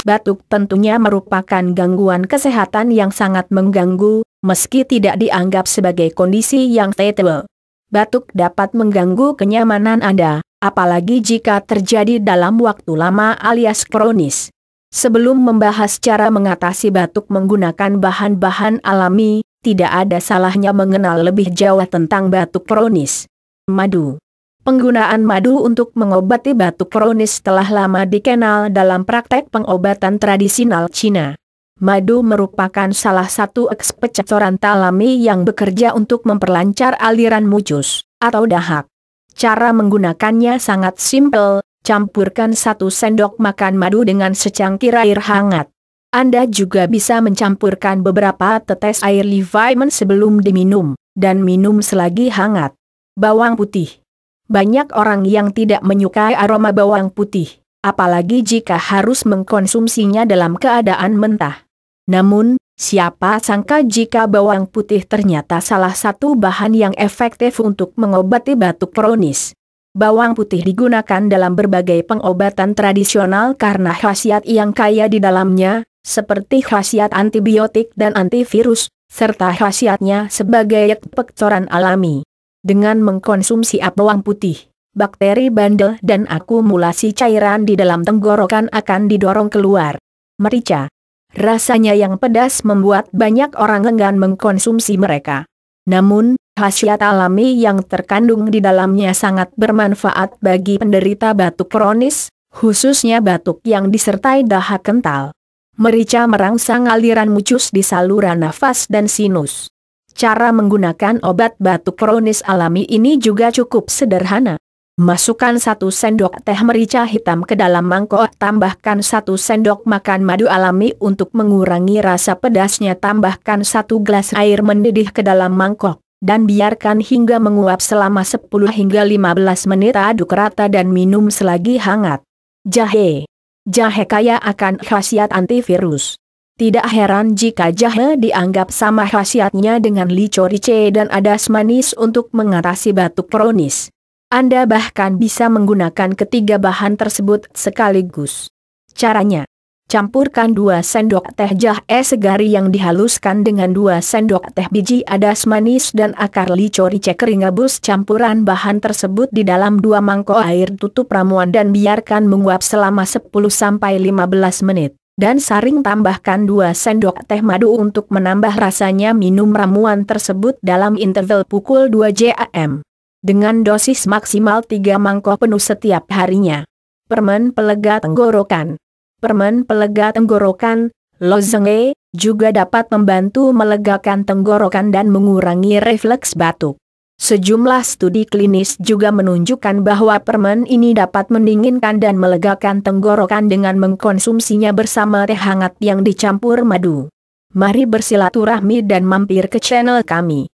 batuk tentunya merupakan gangguan kesehatan yang sangat mengganggu, meski tidak dianggap sebagai kondisi yang fatal. Batuk dapat mengganggu kenyamanan Anda, apalagi jika terjadi dalam waktu lama alias kronis. Sebelum membahas cara mengatasi batuk menggunakan bahan-bahan alami, tidak ada salahnya mengenal lebih jauh tentang batuk kronis. Madu. Penggunaan madu untuk mengobati batuk kronis telah lama dikenal dalam praktek pengobatan tradisional Cina. Madu merupakan salah satu ekspektoran alami yang bekerja untuk memperlancar aliran mucus, atau dahak. Cara menggunakannya sangat simpel. Campurkan 1 sendok makan madu dengan secangkir air hangat. Anda juga bisa mencampurkan beberapa tetes air lemon sebelum diminum, dan minum selagi hangat. Bawang putih. Banyak orang yang tidak menyukai aroma bawang putih, apalagi jika harus mengkonsumsinya dalam keadaan mentah. Namun, siapa sangka jika bawang putih ternyata salah satu bahan yang efektif untuk mengobati batuk kronis. Bawang putih digunakan dalam berbagai pengobatan tradisional karena khasiat yang kaya di dalamnya, seperti khasiat antibiotik dan antivirus, serta khasiatnya sebagai ekspektoran alami. Dengan mengkonsumsi bawang putih, bakteri bandel dan akumulasi cairan di dalam tenggorokan akan didorong keluar. Merica. Rasanya yang pedas membuat banyak orang enggan mengkonsumsi mereka. Namun, khasiat alami yang terkandung di dalamnya sangat bermanfaat bagi penderita batuk kronis, khususnya batuk yang disertai dahak kental. Merica merangsang aliran mucus di saluran nafas dan sinus. Cara menggunakan obat batuk kronis alami ini juga cukup sederhana. Masukkan 1 sendok teh merica hitam ke dalam mangkok, tambahkan 1 sendok makan madu alami untuk mengurangi rasa pedasnya, tambahkan 1 gelas air mendidih ke dalam mangkok, dan biarkan hingga menguap selama 10 hingga 15 menit, aduk rata dan minum selagi hangat. Jahe. Jahe kaya akan khasiat antivirus. Tidak heran jika jahe dianggap sama khasiatnya dengan licorice dan adas manis untuk mengatasi batuk kronis. Anda bahkan bisa menggunakan ketiga bahan tersebut sekaligus. Caranya: campurkan 2 sendok teh jahe segar yang dihaluskan dengan 2 sendok teh biji adas manis dan akar licorice kering. Rebus campuran bahan tersebut di dalam 2 mangkok air, tutup ramuan dan biarkan menguap selama 10-15 menit. Dan saring, tambahkan 2 sendok teh madu untuk menambah rasanya. Minum ramuan tersebut dalam interval pukul 2 jam. Dengan dosis maksimal 3 mangkok penuh setiap harinya. Permen pelega tenggorokan. Permen pelega tenggorokan, lozenge, juga dapat membantu melegakan tenggorokan dan mengurangi refleks batuk. Sejumlah studi klinis juga menunjukkan bahwa permen ini dapat mendinginkan dan melegakan tenggorokan dengan mengkonsumsinya bersama teh hangat yang dicampur madu. Mari bersilaturahmi dan mampir ke channel kami.